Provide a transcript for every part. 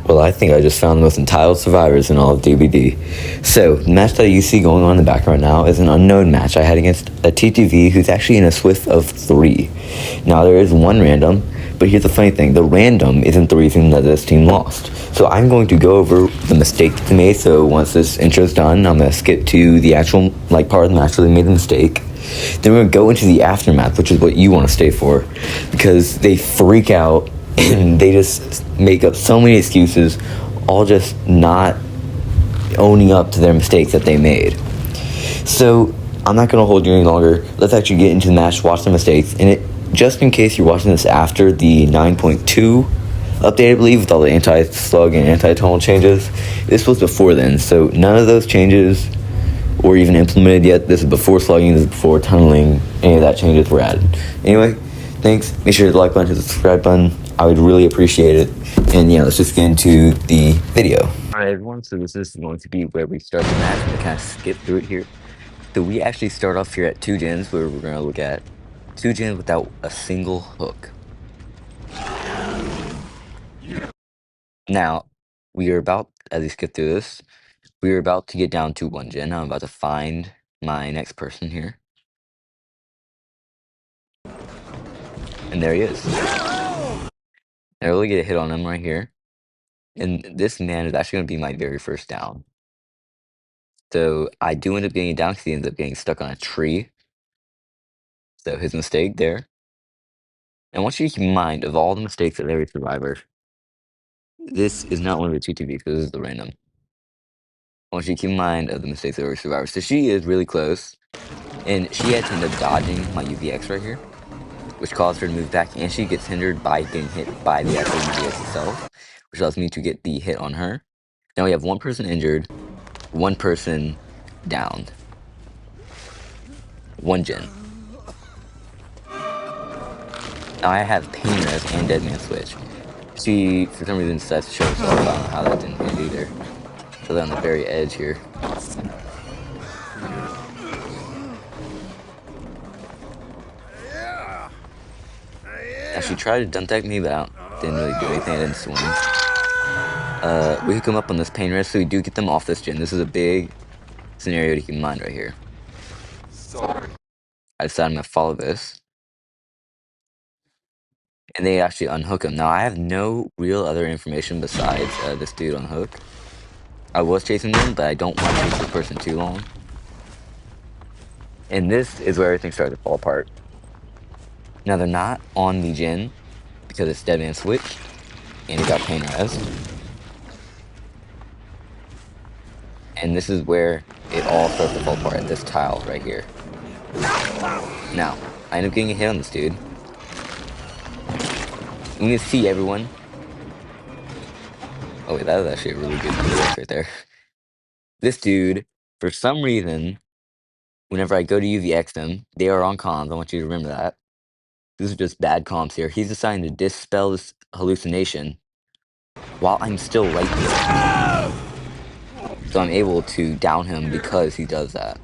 Well, I think I just found the most entitled survivors in all of DBD. So, the match that you see going on in the background now is an unknown match I had against a TTV who's actually in a Swift of 3. Now, there is one random, but here's the funny thing. The random isn't the reason that this team lost. So I'm going to go over the mistake that they made. So once this intro's done, I'm going to skip to the actual part of the match where they made the mistake. Then we're going to go into the aftermath, which is what you want to stay for, because they freak out and they just make up so many excuses, all just not owning up to their mistakes that they made. So I'm not going to hold you any longer. Let's actually get into the match, watch the mistakes, and just in case you're watching this after the 9.2 update, I believe, with all the anti-slug and anti-tunnel changes, this was before then, so none of those changes were even implemented yet. This is before slugging, this is before tunneling, any of that changes were added. Anyway, thanks. Make sure to like button, hit the subscribe button. I would really appreciate it. And yeah, let's just get into the video. Alright everyone, so this is going to be where we start the match. I'm going to kind of skip through it here. So we actually start off here at 2 gens, where we're going to look at 2 gens without a single hook. Now, we are about, as we skip through this, we are about to get down to 1 gen. I'm about to find my next person here. And there he is. I really get a hit on him right here. And this man is actually going to be my very first down. So I do end up getting down because he ends up getting stuck on a tree. So his mistake there. And I want you to keep in mind, of all the mistakes of every survivor, this is not one of the two TVs because this is the random. I want you to keep in mind of the mistakes of every survivor. So she is really close. And she had to end up dodging my UVX right here, which caused her to move back, and she gets hindered by getting hit by the actual UVX itself, which allows me to get the hit on her. Now we have 1 person injured, 1 person downed. 1 gen. Now I have Pain Res and Dead Man Switch. She, for some reason, decides to show herself. I don't know how that didn't hit either. So they're on the very edge here. Now she tried to dump deck me, but I didn't really do anything. I didn't swing. We hook them up on this Pain Res, so we do get them off this gen. This is a big scenario to keep in mind right here. Sorry. I decided I'm going to follow this. And they actually unhook him. Now, I have no real other information besides this dude on hook. I was chasing them, but I don't want to chase this person too long. And this is where everything started to fall apart. Now, they're not on the gen because it's Dead Man Switch, and it got Pain Res. And this is where it all starts to fall apart, at this tile right here. Now, I end up getting a hit on this dude. You can see everyone. Oh wait, that was actually a really good place right there. This dude, for some reason, whenever I go to UVX them, they are on comms. I want you to remember that. This is just bad comms here. He's deciding to dispel this hallucination while I'm still right here. So I'm able to down him because he does that.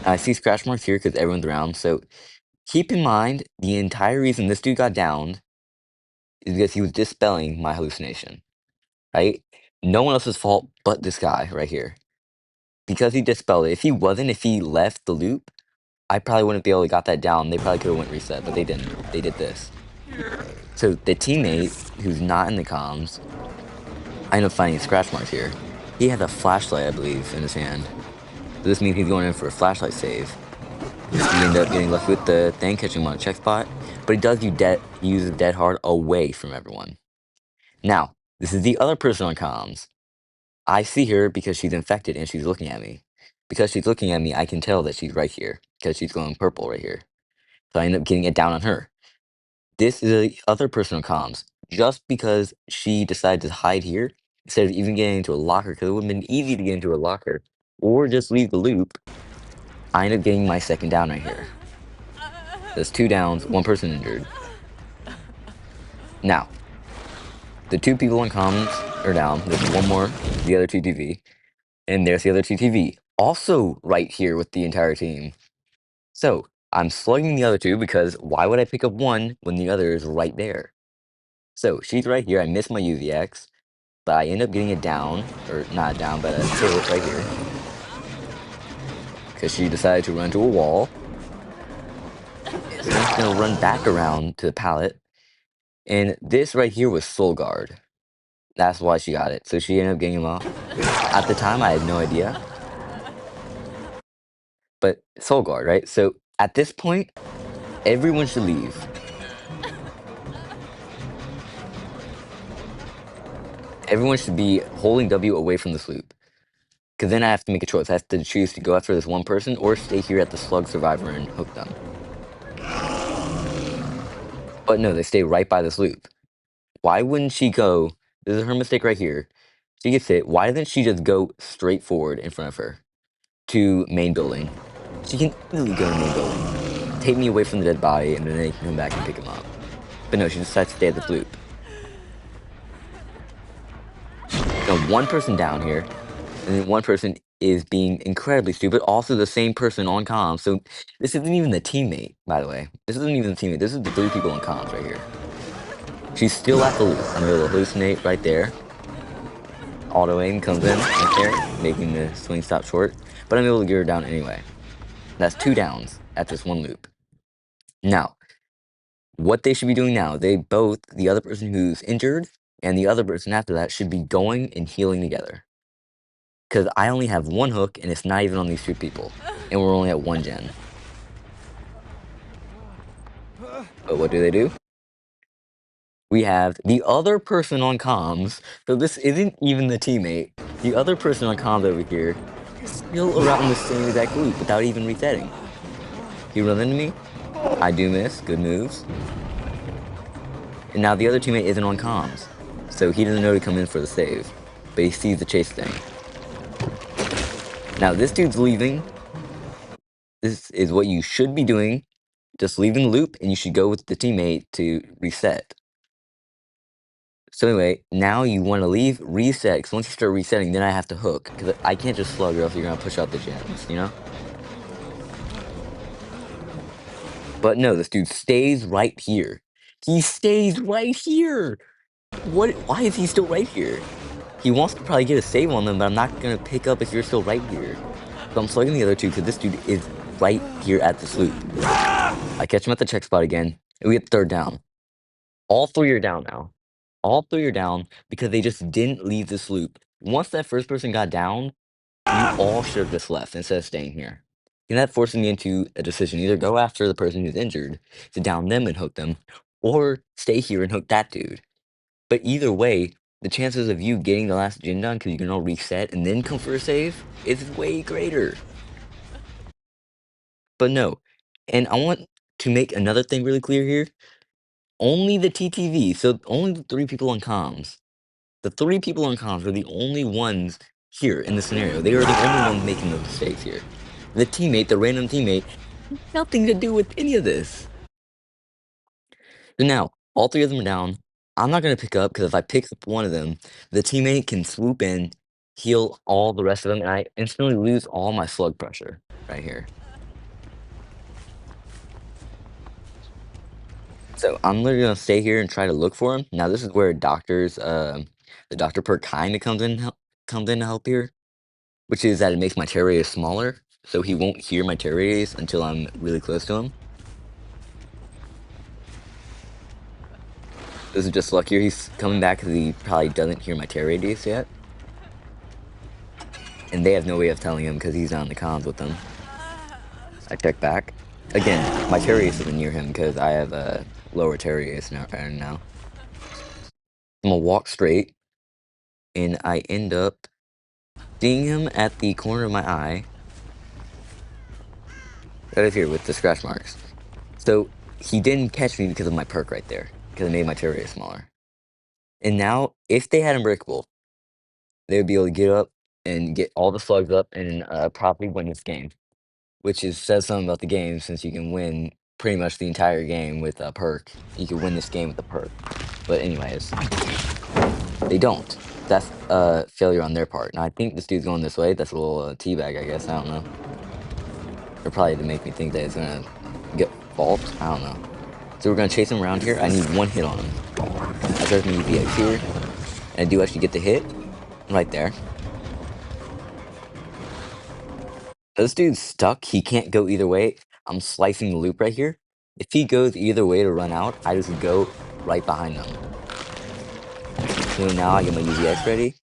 I see scratch marks here because everyone's around. So keep in mind, the entire reason this dude got downed is because he was dispelling my hallucination. Right? No one else's fault but this guy right here. Because he dispelled it. If he left the loop, I probably wouldn't be able to got that down. They probably could have went reset, but they didn't. They did this. So the teammate who's not in the comms, I end up finding scratch marks here. He has a flashlight, I believe, in his hand. So this means he's going in for a flashlight save. He ended up getting left with the thing, catching him on a check spot. But he does use dead hard away from everyone. Now, this is the other person on comms. I see her because she's infected and she's looking at me. Because she's looking at me, I can tell that she's right here. Because she's going purple right here. So I end up getting it down on her. This is the other person on comms. Just because she decided to hide here, instead of even getting into a locker, because it would have been easy to get into a locker, or just leave the loop, I end up getting my second down right here. There's 2 downs, 1 person injured. Now, the 2 people on comms are down. There's 1 more, the other TTV. And there's the other TTV, also right here with the entire team. So, I'm slugging the other 2 because why would I pick up one when the other is right there? So she's right here. I missed my UVX, but I end up getting it down, or not down, but a hit right here. Because she decided to run to a wall. So I'm just going to run back around to the pallet. And this right here was Soul Guard. That's why she got it. So she ended up getting him off. At the time, I had no idea. But Soul Guard, right? So at this point, everyone should leave. Everyone should be holding W away from this loop. Because then I have to make a choice. I have to choose to go after this one person or stay here at the Slug Survivor and hook them. But no, they stay right by this loop. Why wouldn't she go? This is her mistake right here. She gets hit. Why didn't she just go straight forward in front of her to main building? She can easily go to main building, take me away from the dead body, and then they can come back and pick him up. But no, she decides to stay at this loop. So one person down here, and then one person is being incredibly stupid. Also, the same person on comms. So this isn't even the teammate, by the way. This isn't even the teammate. This is the 3 people on comms right here. She's still at the loop. I'm able to hallucinate right there. Auto aim comes in right there, making the swing stop short. But I'm able to get her down anyway. That's 2 downs at this one loop. Now, what they should be doing now, they both, the other person who's injured and the other person after that, should be going and healing together. Because I only have 1 hook and it's not even on these 2 people. And we're only at 1 gen. But what do? We have the other person on comms. So this isn't even the teammate. The other person on comms over here is still around the same exact loop without even resetting. He runs into me. I do miss. Good moves. And now the other teammate isn't on comms. So he doesn't know to come in for the save. But he sees the chase thing. Now this dude's leaving. This is what you should be doing. Just leaving the loop and you should go with the teammate to reset. So anyway, now you want to leave, reset, because once you start resetting, then I have to hook, because I can't just slug or else you're going to push out the gens, you know? But no, this dude stays right here. He stays right here! Why is he still right here? He wants to probably get a save on them, but I'm not going to pick up if you're still right here. So I'm slugging the other 2, because this dude is right here at this loop. I catch him at the check spot again, and we get 3rd down. All 3 are down now. All 3 are down because they just didn't leave this loop. Once that first person got down, you all should have just left instead of staying here. And that forces me into a decision. Either go after the person who's injured to down them and hook them, or stay here and hook that dude. But either way, the chances of you getting the last gen done because you can all reset and then come for a save is way greater. But no. And I want to make another thing really clear here. Only the TTV, so only the 3 people on comms. The 3 people on comms are the only ones here in the scenario. They are the only ones making the mistakes here. The teammate, the random teammate, nothing to do with any of this. So now, all 3 of them are down. I'm not going to pick up because if I pick up one of them, the teammate can swoop in, heal all the rest of them, and I instantly lose all my slug pressure right here. So I'm literally going to stay here and try to look for him. Now, this is where the doctor perk kind of comes in to help here. Which is that it makes my tear radius smaller, so he won't hear my tear radius until I'm really close to him. This is just luckier. He's coming back because he probably doesn't hear my tear radius yet. And they have no way of telling him because he's not in the comms with them. I check back. Again, my tear radius isn't near him because I have a lower tear radius now. I'm gonna walk straight, and I end up seeing him at the corner of my eye. Right here with the scratch marks. So he didn't catch me because of my perk right there, because it made my tear radius smaller. And now, if they had Unbreakable, they would be able to get up and get all the slugs up and probably win this game. Which says something about the game since you can win pretty much the entire game with a perk. You can win this game with a perk. But anyways, they don't. That's a failure on their part. Now I think this dude's going this way. That's a little teabag, I guess. I don't know. Or probably to make me think that it's going to get fault. I don't know. So we're going to chase him around here. I need 1 hit on him. I start my UVX here, and I do actually get the hit right there. This dude's stuck. He can't go either way. I'm slicing the loop right here. If he goes either way to run out, I just go right behind them. So now I get my UVX ready,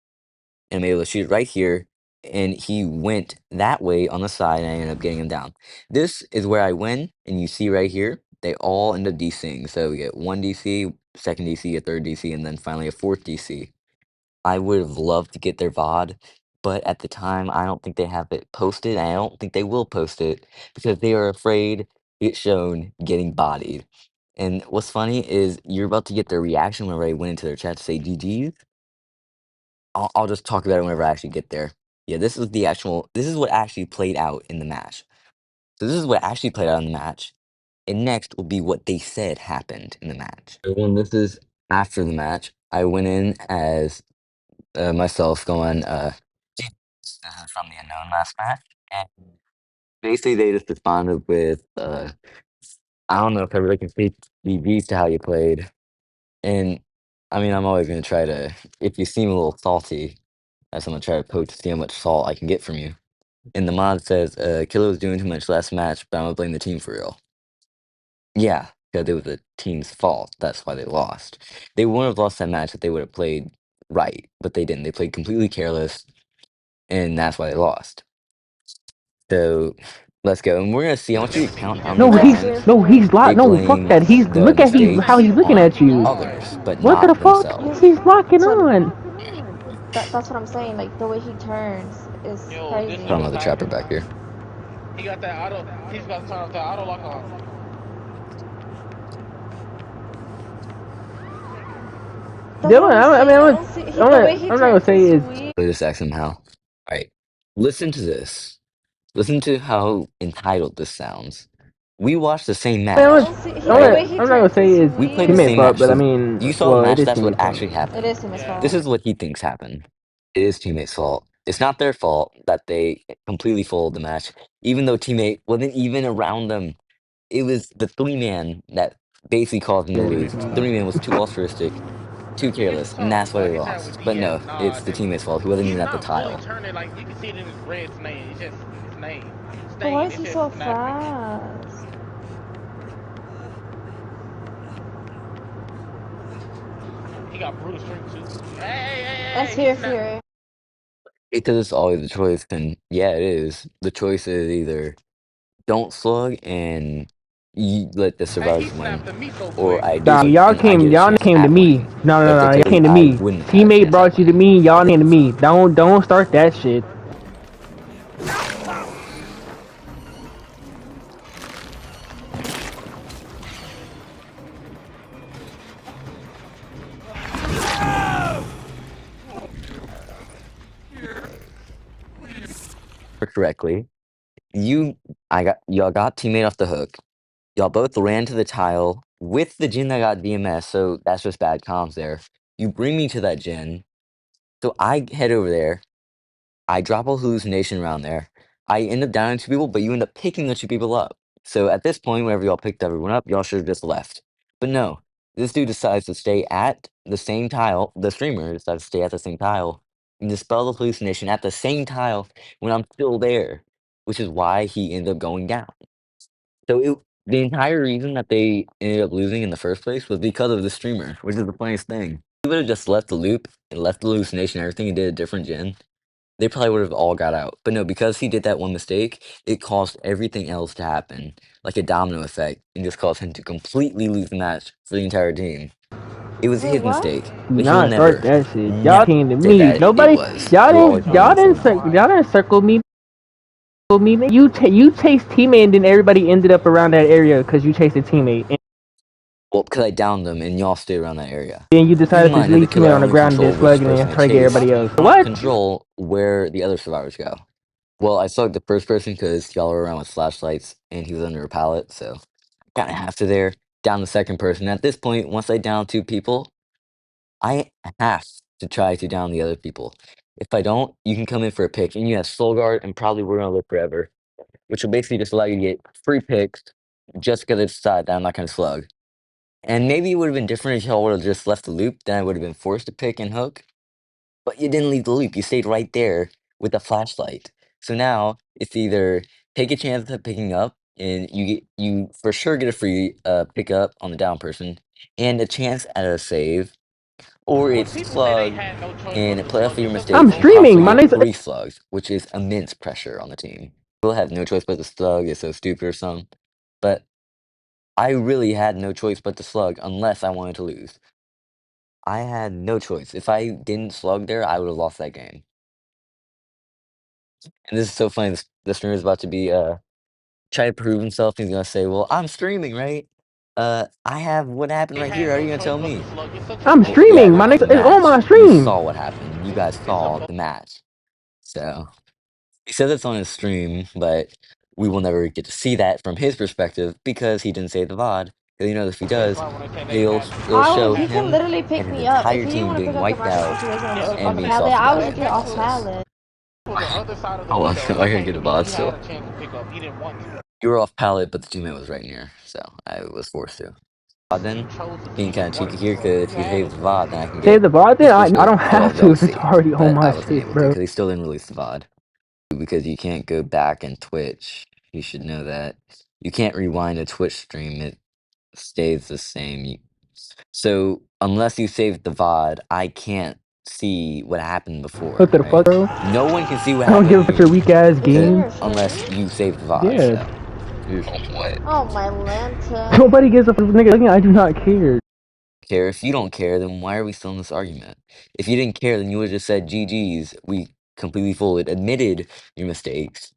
and I'm able to shoot right here. And he went that way on the side, and I ended up getting him down. This is where I win, and you see right here, they all end up DCing. So we get one DC, second DC, a third DC, and then finally a fourth DC. I would have loved to get their VOD, but at the time, I don't think they have it posted. And I don't think they will post it because they are afraid it's shown getting bodied. And what's funny is you're about to get their reaction whenever I went into their chat to say GG's. I'll just talk about it whenever I actually get there. Yeah, this is what actually played out in the match. So this is what actually played out in the match. And next will be what they said happened in the match. When this is after the match, I went in as myself going, "Gee, this is from the unknown last match." And basically they just responded with, I don't know if everybody can speak BBs to how you played. And I mean, I'm always going to try to, if you seem a little salty, I'm going to try to poke to see how much salt I can get from you. And the mod says, Killer was doing too much last match, but I'm going to blame the team for real. Yeah, because it was the team's fault. That's why they lost. They wouldn't have lost that match if they would have played right, but they didn't. They played completely careless, and that's why they lost. So let's go, and we're gonna see. I want you to count how many No, times he's they locked. No, fuck blame that. He's the look at how mistakes he's looking on at you. others, but What the not fuck? themselves. He's locking So on. that's what I'm saying. Like the way he turns is Yo, this crazy. Got nigga's another trapper hacking. back here. He got that auto. He's got to turn off that auto lock on. That's what I'm saying. I don't see the way he I'm not gonna turns say is is. weird. Play this act somehow. All right, listen to this. Listen to how entitled this sounds. We watched the same I I mean, match, don't see the right? way he I'm not gonna turns say is is We played the teammate's same weird. fault, match, but I so mean, you saw the well, it match. is That's what teammate's fault. actually It happened. is teammate's Yeah. This fault. is what he thinks happened. It is teammates' fault. It's not their fault that they completely folded the match, even though teammate wasn't even around them. It was the three man that basically caused them to lose. Three man was too altruistic, too He just careless, and turned that's why they like he said with lost. But DS. no, Nah, it's the teammate's fault. He wasn't he's even at the not fully tile. turning. Like you can see it in his red stain. It's just his name. But why Stain. is It's he just so snapping. fast? He got brutal strength too. That's Hey, he Fear snapped. Fury. Because it's always the choice, and yeah, it is. The choice is either don't slug and you let the Hey, he survivors win, snapped to me so or quick. I do slug Y'all and I get a chance came to at me. winning. No, But y'all typically, came to I me. wouldn't have had a Teammate chance at brought you to winning. me. Y'all came to me. Don't start that shit. Correctly, y'all got teammate off the hook. Y'all both ran to the tile with the gen that got DMS, so that's just bad comms there. You bring me to that gen, so I head over there. I drop a hallucination around there. I end up downing two people, but you end up picking the two people up. So at this point, whenever y'all picked everyone up, y'all should have just left. But no, this dude decides to stay at the same tile. The streamer decides to stay at the same tile and dispel the hallucination at the same tile when I'm still there, which is why he ended up going down. So the entire reason that they ended up losing in the first place was because of the streamer, which is the funniest thing. He would have just left the loop and left the hallucination and everything and did a different gen, they probably would have all got out. But no, because he did that one mistake, it caused everything else to happen, like a domino effect, and just caused him to completely lose the match for the entire team. It was Wait, his what? mistake, Do but he'll not start never, that shit. Y'all never came to say me. that it Nobody. was. You'll always blame Y'all it on him. didn't circle me. You chased teammate, and then everybody ended up around that area because you chased a teammate, and Well, because I downed them and y'all stayed around that area. then you Keep in decided to mind, as a leave killer, teammate I on the only ground and control then which slug and person then I try to get chase. everybody else. I don't What? control where the other survivors go. Well, I slugged the first person because y'all were around with flashlights and he was under a pallet, so kind of have to there. Down the second person. At this point, once I down two people, I have to try to down the other people. If I don't, you can come in for a pick, and you have Soul Guard, and probably we're gonna live forever, which will basically just allow you to get free picks just because it's decide that I'm not gonna slug. And maybe it would have been different if y'all would have just left the loop, then I would have been forced to pick and hook. But you didn't leave the loop. You stayed right there with the flashlight. So now it's either take a chance at picking up, and you for sure get a free pickup on the down person, and a chance at a save, or When it's people say they slug had no choice but and to play off slug, of your it's such a I'm mistakes and bullshit streaming. possibly My get name's statement. 3 slugs, which is immense pressure on the team. We'll have no choice but to slug. It's so stupid or something. But I really had no choice but to slug unless I wanted to lose. I had no choice. If I didn't slug there, I would have lost that game. And this is so funny. The streamer is about to be try to prove himself. He's gonna say, "Well, I'm streaming, right? I have what happened They right here. had How are no you gonna choice tell but to me?" slug. It's such a I'm Well, yeah, streaming. bullshit My on name's the it's statement. on match, my you stream. saw what happened. You guys It's a saw the match. So he says it's on his stream, but we will never get to see that from his perspective because he didn't save the VOD. Because if he that's does, why when they say they had no it'll choice, show He can him literally and pick his me up. If entire he didn't team want to getting pick up the wiped Marcus out situation yeah, on the and on being thing pallet, sauced I by was that looking everyone at that off else. fool pallet. was the other side of the Oh, window. I'm He here to can't get a get. VOD He had still. a chance to pick up. He didn't want to. You were off pallet, but the teammate was right near, so I was forced to. You Then chose to being keep kind of cheeky wanting here, to slug. because if You he had saves it. the VOD, then I can Save get the VOD. Then his I don't perspective for all have of to y'all if to it's see. already on But my I wasn't shit, able to bro. because he still didn't release the VOD because you can't go back and Twitch. You should know that you can't rewind a Twitch stream; it stays the same. So unless you save the VOD, I can't see what happened What before, the fuck, right? bro? No one can see what I don't happened give on a fuck your you weak ass Is he in game. your stream? unless you save the VOD. Yeah. So. What? Oh my Lanta. Nobody gives a fuck, nigga. I do not care. Care. If you don't care, then why are we still in this argument? If you didn't care, then you would have just said GG's. We completely folded, admitted your mistakes,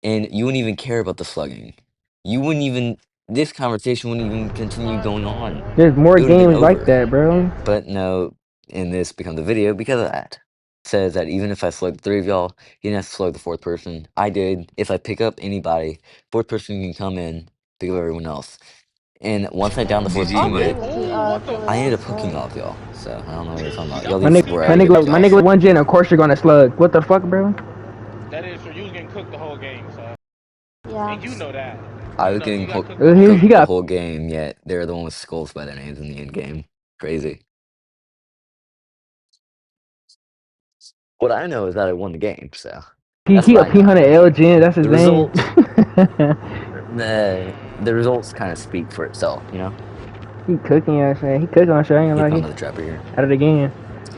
and you wouldn't even care about the slugging. You wouldn't even. This conversation wouldn't even continue going on. There's more It would have been games like over. that, bro. But no, and this becomes a video because of that. Says that even if I slug 3 of y'all, he didn't have to slug the 4th person. I did. If I pick up anybody, 4th person can come in, pick up everyone else. And once I downed the 4th All teammate, game is Ooh, what the I killing ended me, up fuck? hooking so. all of y'all. So I don't know what you're talking about. That Y'all My was leave nigga, me where I my was bad. getting nigga, picked my off. nigga with one gen. Of course you're gonna slug. What the fuck, bro? That is true. You was getting cooked the whole game, so. Yeah. And you know that. I You was know you getting got cooked the whole He cooked game. the got whole game, yet they're the one with skulls by their names in the end game. Crazy. What I know is that I won the game, so that's he what a I know. P100 L gen. That's his The name. results, the results kind of speak for itself. He cooking us, man. He cooking on shit. I ain't He gonna lie. found He another trapper here. at it again.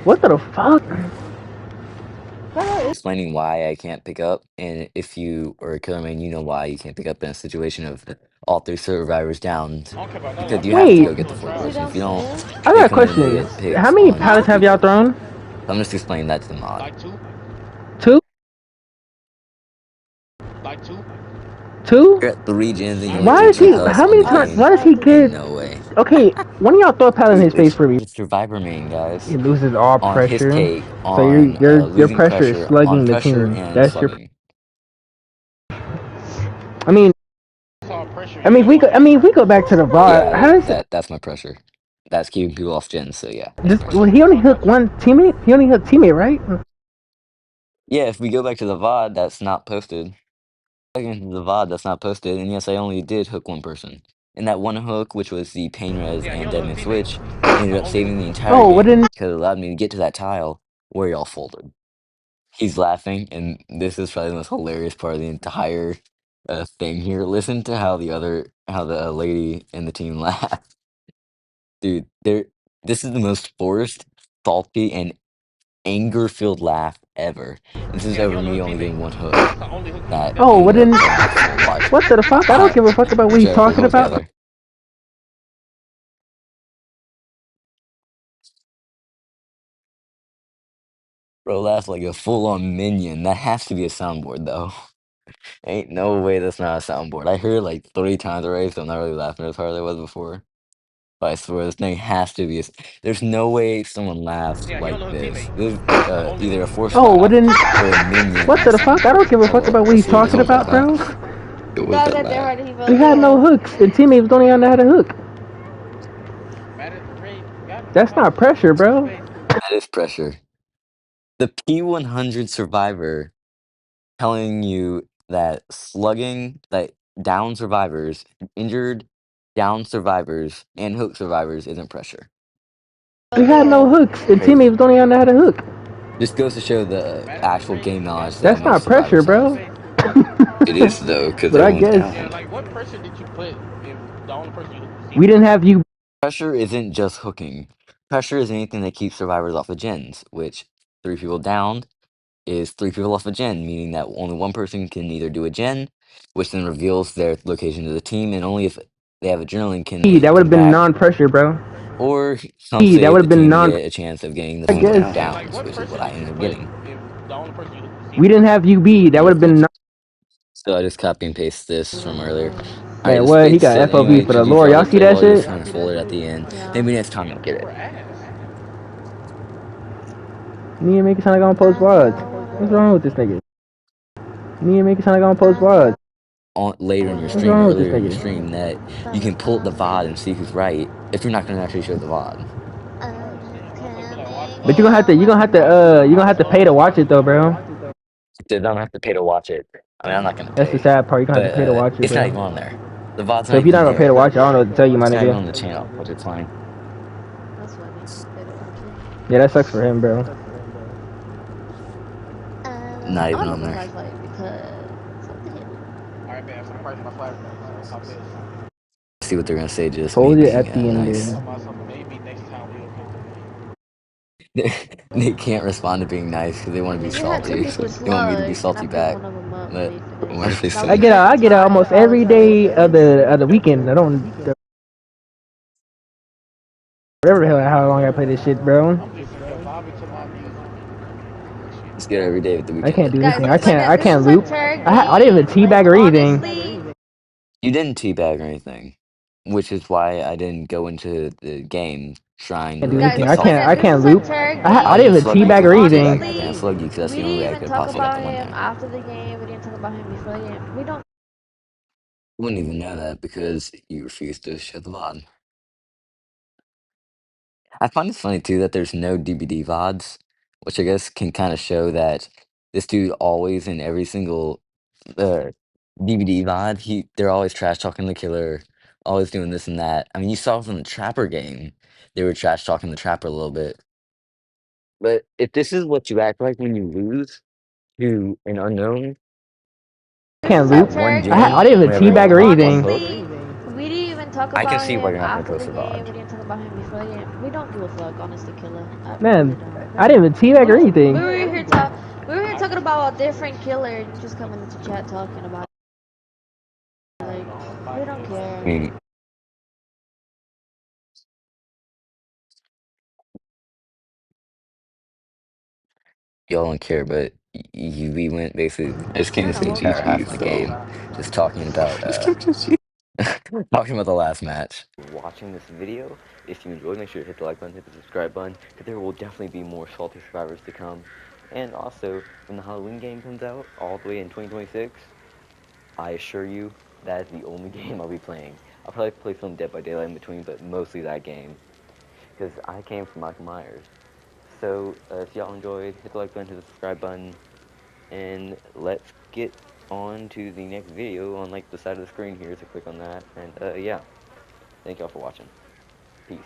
What the fuck? Explaining why I can't pick up, and if you or a killer man, you know why you can't pick up in a situation of all 3 survivors downed, I don't care about none of that. because I'm you trying to have to pull Wait, go up get into the a fourth Is he trap. person. If you don't, downstairs? I got they a come in and they question. get picked How many on Huh? pallets have y'all people. thrown? So I'm just explaining that to the mod. Like two? Two? Like two? Two? You're at 3 gens and you I only Why get is really two he? don't. hugs How on many the times? game. Why does he Ain't get? no way. Okay, one of y'all throw a pallet in his face It's for me. the survivor main, He guys. loses all On his pressure. take So on your losing pressure is pressure, on slugging the pressure team. and That's your. slugging. I mean, Saw pressure. You didn't want to. If we go back to the VOD, how Yeah, does that's my pressure. That's keeping people off gens. So yeah, that's just? Well, pressure. he only I got hooked you. one teammate. He only hooked teammate, right? Yeah, if we go back to the VOD, that's not posted. Again, the VOD that's not posted, and yes, I only did hook 1 person. And that one hook, which was the Pain Res Yeah, he and don't hook Deadman teammates. Switch, That's ended the up only. saving the entire Oh, what game didn't? because it allowed me to get to that tile where y'all folded. He's laughing, and this is probably the most hilarious part of the entire thing here. Listen to how the lady and the team laugh. Dude, this is the most forced, salty, and anger-filled laugh ever. This is Yeah, he over don't know me his only getting teammates. one hook That's the only hook he that did Oh, not what ended hook. up didn't? killing my soul. Watch. What the fuck? I don't Alright, give a fuck about what let's he's try to hold talking on about. together. Bro, that's like a full-on minion. That has to be a soundboard, though. Ain't no way that's not a soundboard. I heard it like 3 times already, so I'm not really laughing as hard as I was before. But I swear this thing has to be. There's no way someone laughs Yeah, he don't like know his this. teammates. This is That's the only either hook a he did. forced Oh, what laugh didn't? or a minion What on a the fuck? I don't soundboard. give a Hold fuck up, about what let's he's see. Let's talking see what that about, bro. laugh. What was Guys, that that they're laugh? ready. He We feels had no good. hooks, and teammates don't even know how to hook. Mad at the rate. Got no That's not house. pressure, No bro. space. That is pressure. The P100 survivor telling you that slugging, that down survivors, injured Down survivors and hook survivors isn't pressure. We had no hooks. The Crazy. teammates don't even know how to hook. This goes to show the actual game knowledge that That's most not pressure, survivors have. bro. It is though, because But I everyone's guess down. Like, what pressure did you put if the only person you see? we didn't have you. Pressure isn't just hooking. Pressure is anything that keeps survivors off of gens, which 3 people down is 3 people off a gen, meaning that only one person can either do a gen, which then reveals their location to the team, and only if they have adrenaline can they That would have come been back. non-pressure, bro. Or some That save would the have been team non. get a chance of getting the I few guess Like, downs, what which is what pressure I did you ended up put getting. if the only person you see? we didn't have you beat. That would have been. So I just copy and paste this from earlier. Alright, Man, this what? He debate's got still FOV anyway, for the GG's lore. y'all Y'all did see play that well, shit? just unfolded at the end. Yeah. Maybe next time you'll get You it. were ass. Me and make it sound like I'm post VODs. What's wrong with this nigga? Me and make it sound like I'm post VODs. Later in your What's stream, wrong with this earlier in your nigga? stream, that you can pull up the VOD and see who's right if you're not going to actually show the VOD. Shit, motherfucker be like, why the But fuck? you gonna have to pay to watch it though, bro. They don't have to pay to watch it. I mean, I'm not gonna That's the pay, sad part. You gonna have but to pay to watch it, it's not bro. even on there. The VOD's So not if you're not even gonna pay to there. watch it, I don't know what to tell you, my It's not even nigga. on the channel, which is fine. That's funny. Pay to watch it. Yeah, that sucks for him, bro. Not I'm even gonna on put my there. flashlight because something. Alright, man, for the price of my flashlight, so pop this. See what they're gonna say. Just me Told you being at the end nice. there. Talking about something, maybe next time we'll get the win. They can't respond to being nice because they want to be You had two salty. people They want me to be slug, and I salty picked back. one of them up when But they what if they finished. That was say? the I second get out time almost I was every like, day of the weekend. I don't whatever the hell how long I play this shit, bro. I'm just sitting here vibing to my music. It's good every day with the I weekend can't do edition. guys, anything. this is like a I this can't is a loop. turd I didn't even game. Like teabag or anything. honestly, You didn't teabag or anything, which is why I didn't go into the game trying Can't to do like guys, anything. get like salty. I this can't is a loop. turd I I didn't didn't game. even slug you teabag because or you anything. teabagged. I couldn't Honestly, slug you because that's we the only didn't way I even could talk possibly got about the win him there. after the game. We didn't talk about him before the game. We don't. I wouldn't even know that because you refused to show the VOD. I find it funny too that there's no DVD VODs, which I guess can kind of show that this dude always in every single uh, DVD VOD, they're always trash talking the killer, always doing this and that. I mean, you saw from the Trapper game, they were trash talking the Trapper a little bit. But if this is what you act like when you lose to an unknown This Can't is a loop. at one turd I gen, didn't even game. whenever teabag everyone or has one anything. hook, Honestly, we didn't even talk I can about see why him you're not going to after post the a game. VOD. We didn't talk about him before the game. We don't give a fuck, honestly, killer. We really Man, don't. I didn't even teabag or anything. We were here talking about a different killer, and you just coming into chat talking about it. Like we don't I care. mean, y'all don't care, but we went basically, I just You're can't gonna say hold that. GG half the game, just talking about talking about the last match. Watching this video, if you enjoyed, make sure to hit the like button, hit the subscribe button, because there will definitely be more Salty Survivors to come. And also, when the Halloween game comes out, all the way in 2026, I assure you, that is the only game I'll be playing. I'll probably play some Dead by Daylight in between, but mostly that game, because I came from Michael Myers. So, if y'all enjoyed, hit the like button, hit the subscribe button, and let's get on to the next video on like the side of the screen here, so click on that, and yeah. Thank y'all for watching. Peace.